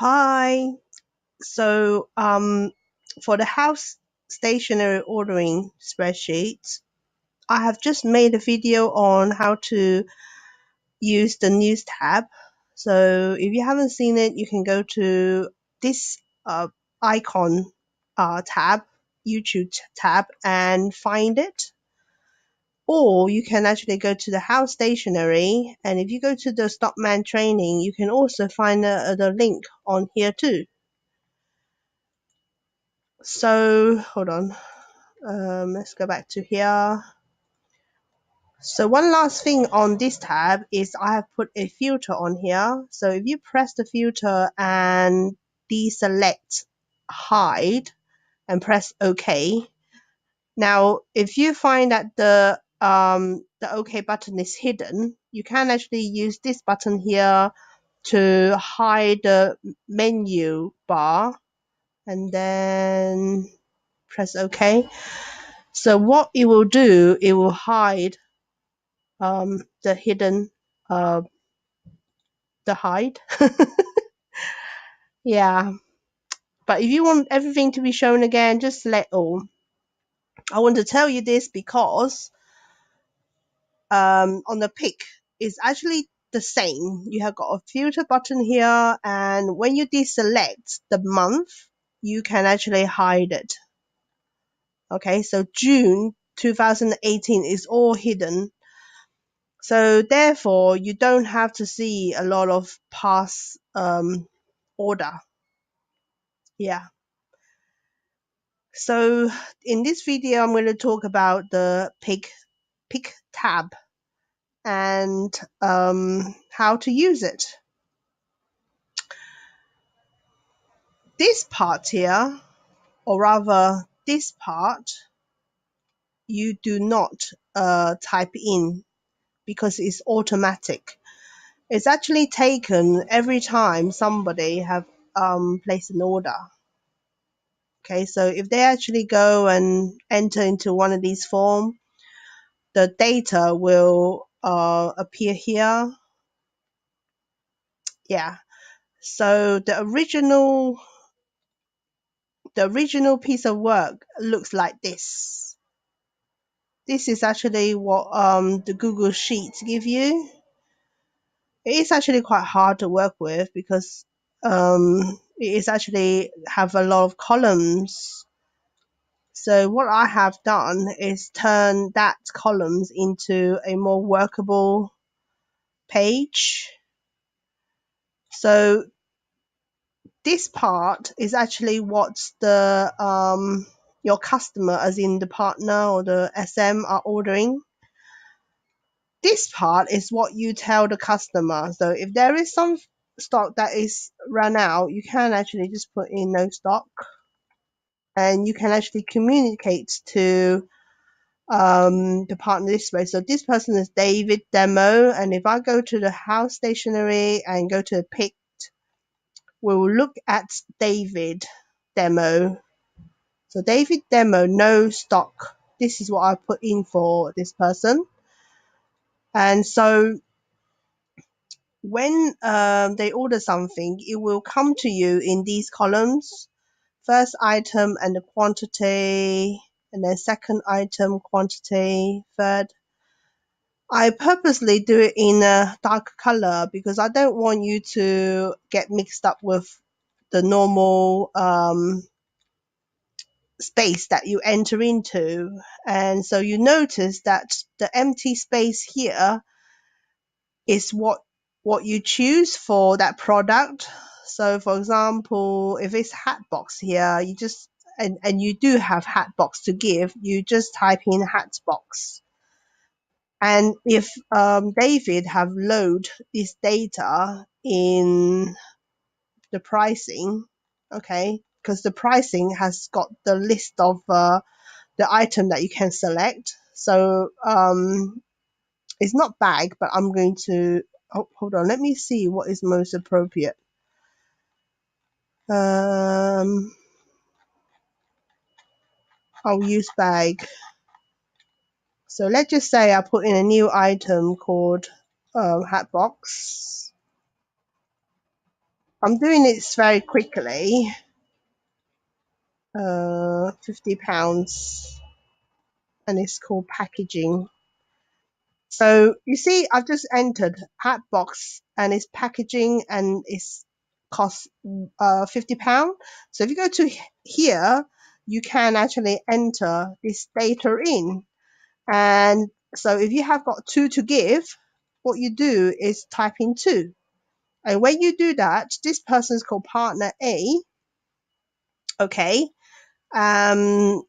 Hi. So, for the house stationery ordering spreadsheet, I have just made a video on how to use the news tab. So, if you haven't seen it, you can go to this icon tab, YouTube tab, and find it. Or you can actually go to the house stationery, and if you go to the Stockman training, you can also find the link on here too. So hold on. Let's go back to here. So one last thing on this tab is I have put a filter on here. So if you press the filter and deselect hide and press OK. Now, if you find that the OK button is hidden, you can actually use this button here to hide the menu bar and then press OK. So what it will do, it will hide the hidden uh, the hide. Yeah. But if you want everything to be shown again, just select all. I want to tell you this because on the pick it's actually the same. You have got a filter button here, and when you deselect the month, you can actually hide it. Okay, so June 2018 is all hidden. So therefore, you don't have to see a lot of past order. Yeah. So in this video, I'm going to talk about the pick tab and how to use it. This part here, or rather this part, you do not type in because it's automatic. It's actually taken every time somebody have placed an order. Okay, so if they actually go and enter into one of these forms, the data will appear here. Yeah, so the original piece of work looks like this. This is actually what the Google Sheets give you. It is actually quite hard to work with because it is actually have a lot of columns. So what I have done is turn that columns into a more workable page. So this part is actually what the your customer, as in the partner or the SM, are ordering. This part is what you tell the customer. So if there is some stock that is run out, you can actually just put in no stock, and you can actually communicate to the partner this way. So this person is David Demo, and if I go to the house stationery and go to pick, we will look at David Demo. So David Demo, no stock. This is what I put in for this person. And so when they order something, it will come to you in these columns. First item and the quantity, and then second item, quantity, third. I purposely do it in a dark color because I don't want you to get mixed up with the normal space that you enter into. And so you notice that the empty space here is what you choose for that product. So for example, if it's hat box here, you just and you do have hat box to give, you just type in hat box. And if David have load this data in the pricing, okay, because the pricing has got the list of the item that you can select. So it's not bag, but I'm going to, oh, hold on, let me see what is most appropriate. I'll use bag. So let's just say I put in a new item called hat box. I'm doing this very quickly. £50, and it's called packaging. So you see, I've just entered hat box, and it's packaging, and it's cost £50. So if you go to here, you can actually enter this data in. And so if you have got two to give, what you do is type in two. And when you do that, this person is called partner A. Okay. And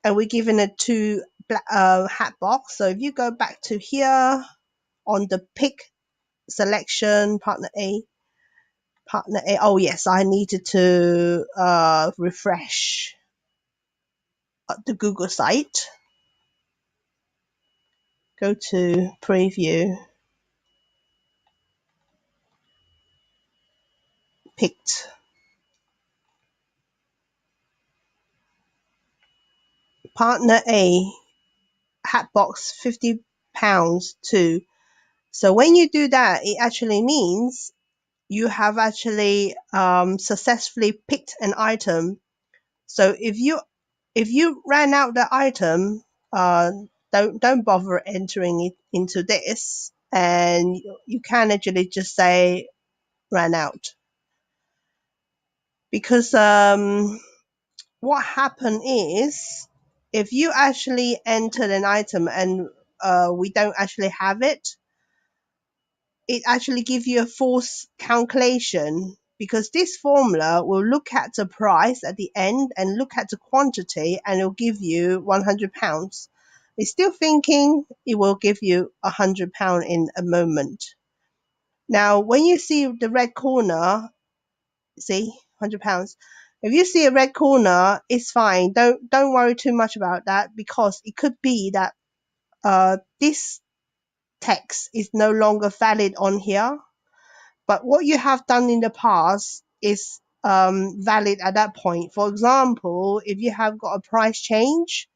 we're given a two hat box. So if you go back to here on the pick selection, partner A. Oh yes, I needed to refresh the Google site. Go to preview, picked partner A, hat box £50 too. So when you do that, it actually means you have actually successfully picked an item. So if you ran out the item, uh, don't bother entering it into this, and you can actually just say ran out. Because what happened is, if you actually entered an item and we don't actually have it, it actually gives you a false calculation, because this formula will look at the price at the end and look at the quantity, and it will give you £100. It's still thinking it will give you £100 in a moment. Now, when you see the red corner, see £100. If you see a red corner, it's fine. Don't worry too much about that, because it could be that this text is no longer valid on here. But what you have done in the past is valid at that point. For example, if you have got a price change,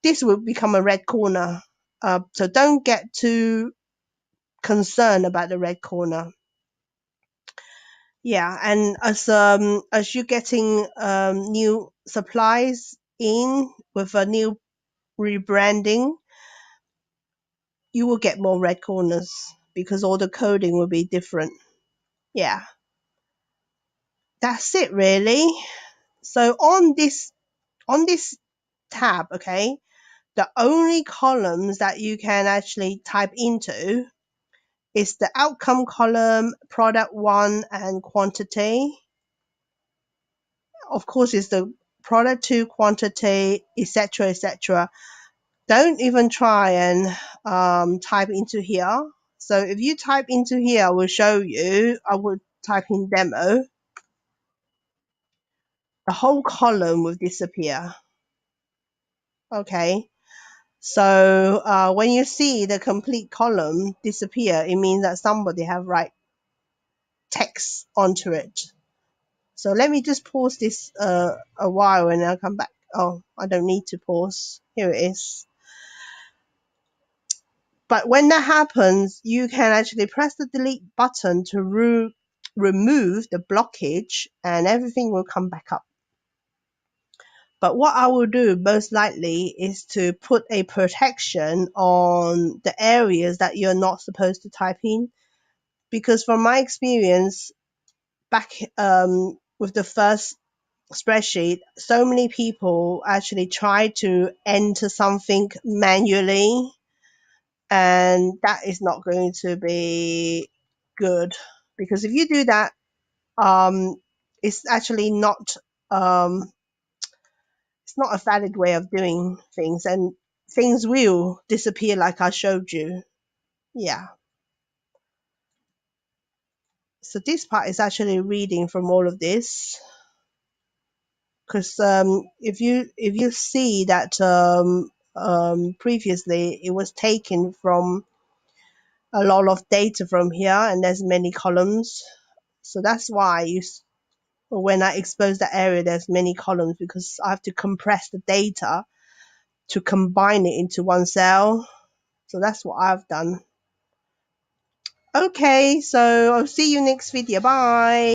this will become a red corner. So don't get too concerned about the red corner. Yeah, and as you're getting new supplies in with a new rebranding, you will get more red corners, because all the coding will be different. Yeah, that's it really. So on this tab, okay, the only columns that you can actually type into is the outcome column, product one, and quantity. Of course, it's the product two, quantity, etc., etc. Don't even try and type into here. So if you type into here, I will show you. I would type in demo. The whole column will disappear. Okay. So when you see the complete column disappear, it means that somebody have write text onto it. So let me just pause this a while, and I'll come back. Oh, I don't need to pause. Here it is. But when that happens, you can actually press the delete button to remove the blockage, and everything will come back up. But what I will do most likely is to put a protection on the areas that you're not supposed to type in. Because from my experience back with the first spreadsheet, so many people actually try to enter something manually, and that is not going to be good. Because if you do that, um, it's actually not it's not a valid way of doing things, and things will disappear like I showed you. Yeah. So this part is actually reading from all of this, because if you see that previously it was taken from a lot of data from here, and there's many columns. So that's why when I expose the area, there's many columns, because I have to compress the data to combine it into one cell. So that's what I've done. Okay, so I'll see you next video. Bye.